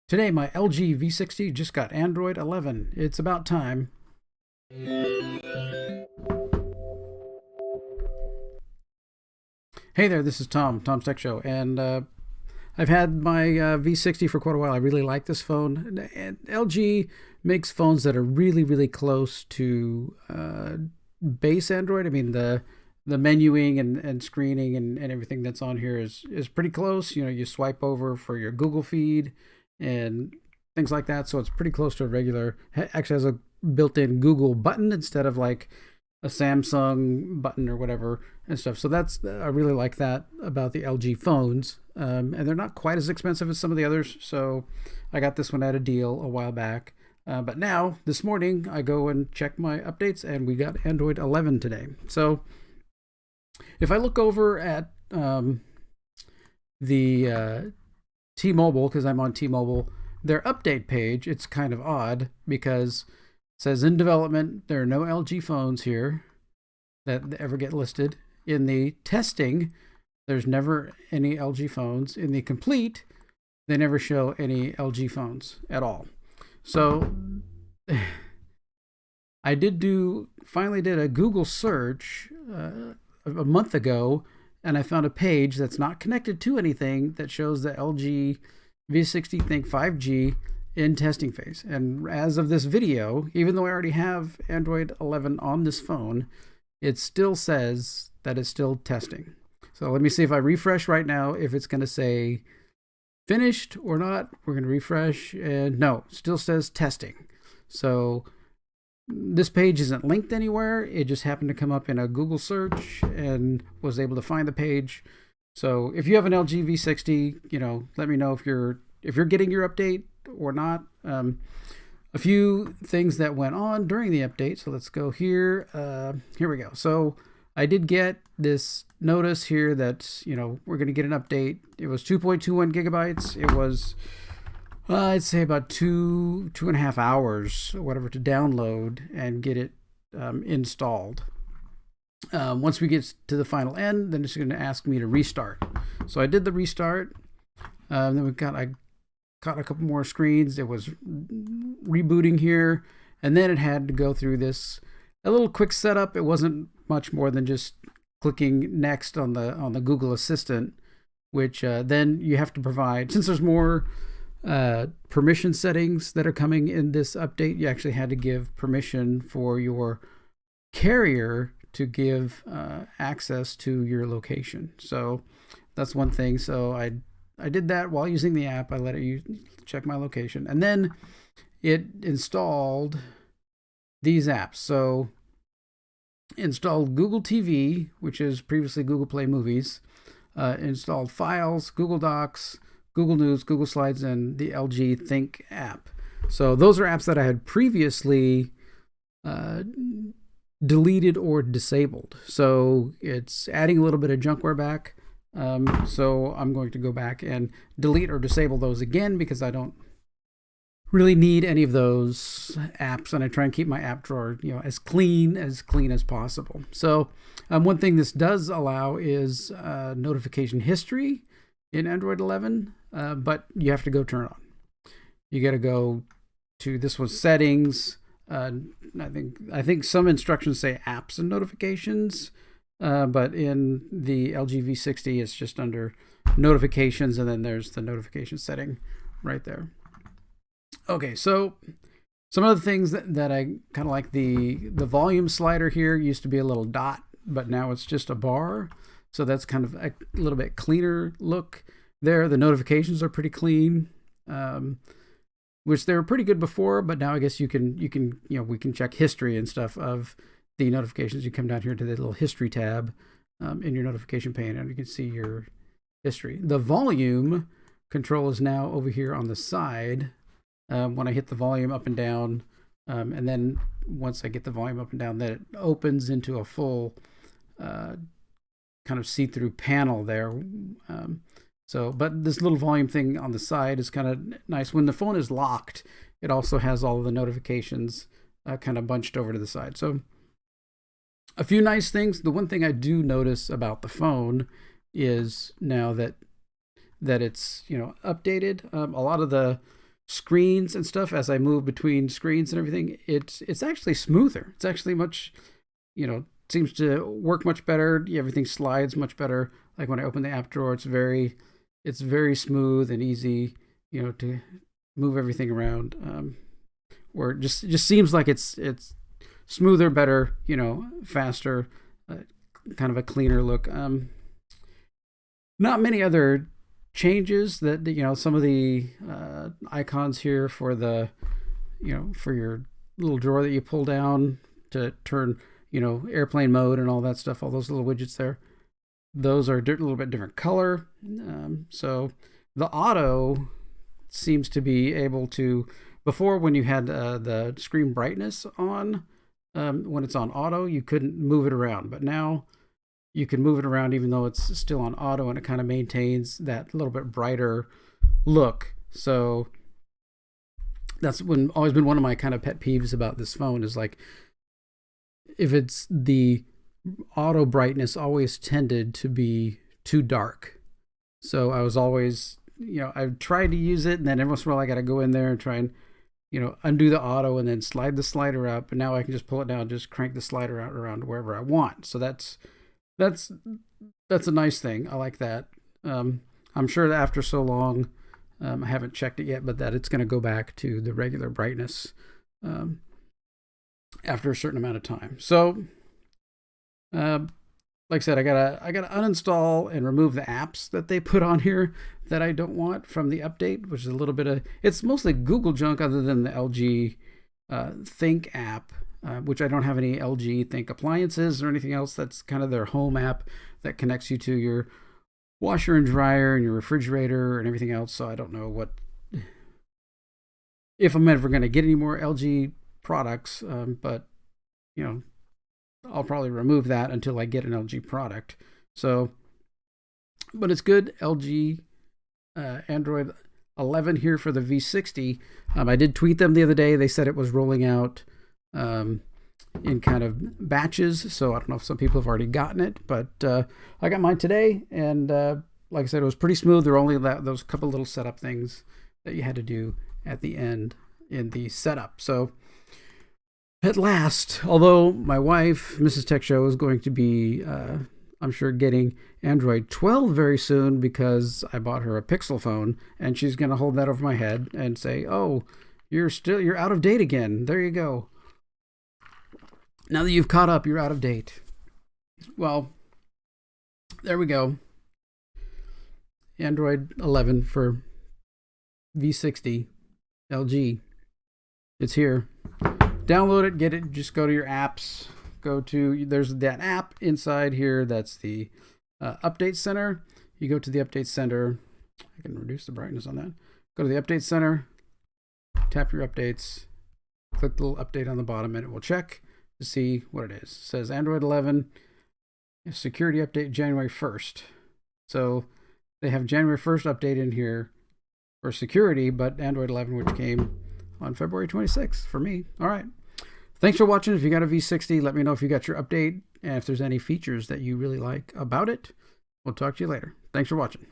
Today, my LG V60 just got Android 11. It's about time. Hey there, this is Tom's Tech Show, and I've had my V60 for quite a while. I really like this phone. And LG makes phones that are really close to base Android. I mean, the menuing and screening and everything that's on here is pretty close. You know, you swipe over for your Google feed and things like that. So it's pretty close to a regular. Actually has a built-in Google button instead of like a Samsung button or whatever and stuff. So I really like that about the LG phones. And they're not quite as expensive as some of the others. So I got this one at a deal a while back. But now, this morning, I go and check my updates, and we got Android 11 today. So if I look over at the T-Mobile, because I'm on T-Mobile, their update page, it's kind of odd because it says in development, there are no LG phones here that ever get listed. In the testing, there's never any LG phones. In the complete, they never show any LG phones at all. So I finally did a Google search a month ago, and I found a page that's not connected to anything that shows the LG V60 Think 5G in testing phase. And as of this video, even though I already have Android 11 on this phone, it still says that it's still testing. So let me see if I refresh right now, if it's going to say finished or not. We're going to refresh, and no, it still says testing. So this page isn't linked anywhere. It just happened to come up in a Google search and was able to find the page. So if you have an LG V60, let me know if you're getting your update or not. A few things that went on during the update. So let's go here. Here we go. So I did get this notice here that, we're going to get an update. It was 2.21 gigabytes. It was, I'd say about two and a half hours or whatever to download and get it installed. Once we get to the final end, then it's going to ask me to restart. So I did the restart. Then I caught a couple more screens. It was rebooting here, and then it had to go through a little quick setup. It wasn't much more than just clicking next on the Google Assistant, which then you have to provide, since there's more permission settings that are coming in this update. You actually had to give permission for your carrier to give access to your location. So that's one thing. So I did that while using the app. I let it check my location, and then it installed these apps. So installed Google TV, which is previously Google Play Movies, installed Files, Google Docs, Google News, Google Slides, and the LG Think app. So those are apps that I had previously deleted or disabled. So it's adding a little bit of junkware back. So I'm going to go back and delete or disable those again because I don't really need any of those apps, and I try and keep my app drawer, as clean as possible. So one thing this does allow is notification history in Android 11, but you have to go turn it on. You got to go to, this was settings. I think some instructions say apps and notifications, but in the LG V60, it's just under notifications, and then there's the notification setting right there. Okay, so some other things that I kind of like, the volume slider here used to be a little dot, but now it's just a bar. So that's kind of a little bit cleaner look there. The notifications are pretty clean, which they were pretty good before, but now I guess we can check history and stuff of the notifications. You come down here to the little history tab in your notification pane, and you can see your history. The volume control is now over here on the side. When I hit the volume up and down, and then once I get the volume up and down, then it opens into a full kind of see-through panel there. But this little volume thing on the side is kind of nice. When the phone is locked, it also has all of the notifications kind of bunched over to the side. So a few nice things. The one thing I do notice about the phone is now that it's updated, a lot of the screens and stuff, as I move between screens and everything, it's actually smoother. It's actually much, seems to work much better. Everything slides much better. Like when I open the app drawer, it's very smooth and easy, to move everything around. Where it just seems like it's smoother, better, faster, kind of a cleaner look. Not many other changes that, some of the icons here for the, for your little drawer that you pull down to turn, airplane mode and all that stuff, all those little widgets there, those are a little bit different color. So the auto seems to be able to, before when you had the screen brightness on, when it's on auto, you couldn't move it around, but now you can move it around even though it's still on auto, and it kind of maintains that little bit brighter look. So that's always been one of my kind of pet peeves about this phone, is like, if it's the auto brightness always tended to be too dark. So I was always, I've tried to use it, and then every once in a while I got to go in there and try and, undo the auto and then slide the slider up. And now I can just pull it down, just crank the slider out around wherever I want. So that's a nice thing. I like that. I'm sure that after so long, I haven't checked it yet, but that it's going to go back to the regular brightness after a certain amount of time. So, like I said, I gotta uninstall and remove the apps that they put on here that I don't want from the update, which is a little bit of, it's mostly Google junk other than the LG Think app, which I don't have any LG Think appliances or anything else. That's kind of their home app that connects you to your washer and dryer and your refrigerator and everything else. So I don't know if I'm ever going to get any more LG products, but I'll probably remove that until I get an LG product. So, but it's good. LG Android 11 here for the V60. I did tweet them the other day. They said it was rolling out in kind of batches. So I don't know if some people have already gotten it, but I got mine today. And like I said, it was pretty smooth. There were only those couple little setup things that you had to do at the end in the setup. So at last, although my wife, Mrs. Tech Show, is going to be, I'm sure, getting Android 12 very soon, because I bought her a Pixel phone, and she's going to hold that over my head and say, "Oh, you're out of date again. There you go. Now that you've caught up, you're out of date." Well, there we go. Android 11 for V60 LG. It's here. Download it, get it, just go to your apps, there's that app inside here, that's the Update Center. You go to the Update Center, I can reduce the brightness on that. Go to the Update Center, tap your updates, click the little update on the bottom, and it will check to see what it is. It says Android 11, security update January 1st. So they have January 1st update in here for security, but Android 11, which came on February 26th for me. All right. Thanks for watching. If you got a V60, let me know if you got your update and if there's any features that you really like about it. We'll talk to you later. Thanks for watching.